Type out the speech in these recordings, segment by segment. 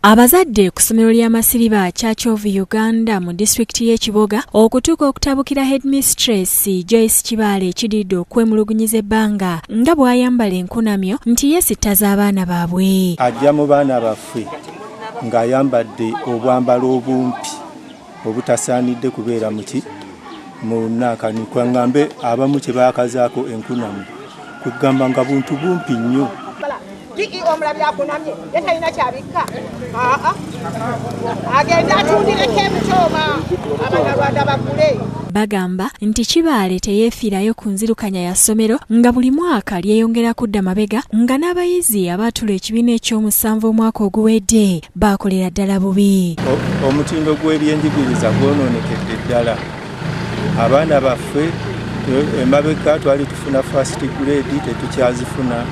Abazadde ku ssomero lya Masiriba Church of Uganda mu disitulikiti y'e Kiboga okutuuka okutabukira Headmistress Joyce Kibale ekididde okwemulugunyiza ebbanga nga bw'ayambala enkunamyo nti yeesittaza abaana baabwe. Ajja mu baana baffe ng'ayambadde obwambalo obumpi obutasaanidde kubeera mu nakani kwangambe abamu kye baakazaako enkunamu kugamba nga buntu bumpi nnyo. Bagamba nti Kibale teyeefiirayo ku nzirukanya ya ssomero nga buli mwaka lyeyongera kudda mabega nga n'abayizi abaatula ekibiina eky'omusanvu omwaka oguwedde baakolera ddala bubi. Omutindo gw'ebyenjigiriza gwonoonekedde ddala. Abaana baffe emabega twali tufuna first grade tetukyazifuna.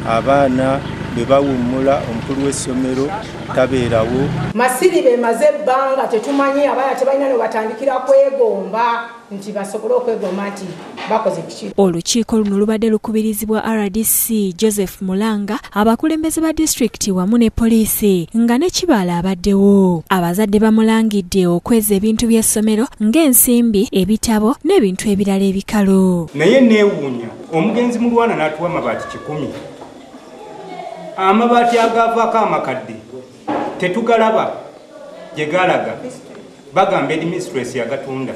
Abaana be bawummula omukulu w'essomero tabeerawo. Masiriba emaze ebbanga tetumanyi abaana tebalina ne batandikira kwegomba nti basobole okwegomba nti bakoze kiki. Olukiiko luno lubadde lukubirizibwa RDC Joseph Mulanga, abakulembeze ba disitulikiti wamu ne poliisi nga ne Kibale abaddewo. Abazadde bamulangidde okweza ebintu by'essomero ng'ensimbi, ebitabo n'ebintu ebirala ebikalu. Naye neewuunya omugenzi mulwana n'atuwa amabaati 100. Amabaati agavaako amakadde tetugalaba gye galaga bagamba Headmistress yagatunda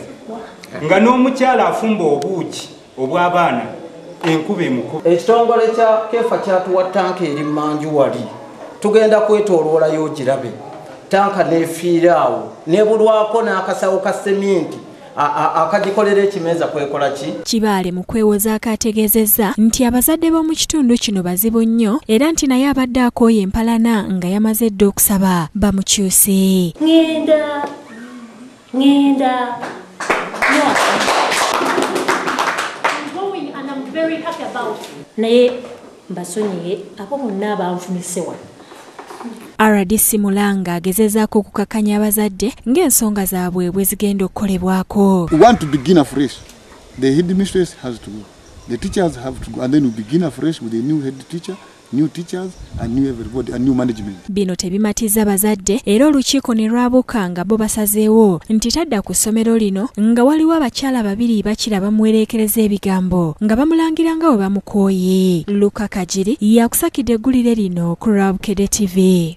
nga n'omukyala afumba obuugi obw'abaana enkuba emuko. Ekitongole kya Kefa kyatuwa tanka eri Manju wali tugenda kwetooloolayo ogirabe tanka neefiiraawo nebulwako n'akasawo ka seminti akagikolera ekimeeza kwekola ki. Kibale mu kwewozaako ategeezezza nti abazadde b'omu kitundu kino bazibu nnyo era nti naye abadde akooye empalana nga yamaze dda okusaba bamukyuse. Ngenda naye mbasonyiye abo bonna abanfunise wano. RDC Mulanga agezezaako okukakanya abazadde ng'ensonga zaabwe bwe zigenda okukolebwako. We want to begin afresh. The headmistress has to go. The teachers have to go, and then we begin afresh with a new head teacher, new teachers, and new everybody, and new management. Bino tebimatiza bazadde era olukiiko ne lwabuka nga bo basazeewo nti tadda ku ssomero lino nga waliwo abakyala babiri bakira bamuwereekereza ebigambo nga bamulangira nga bwe bamukooye. Luka Kajiri yakusakidde eggulire lino ku Rabukede TV.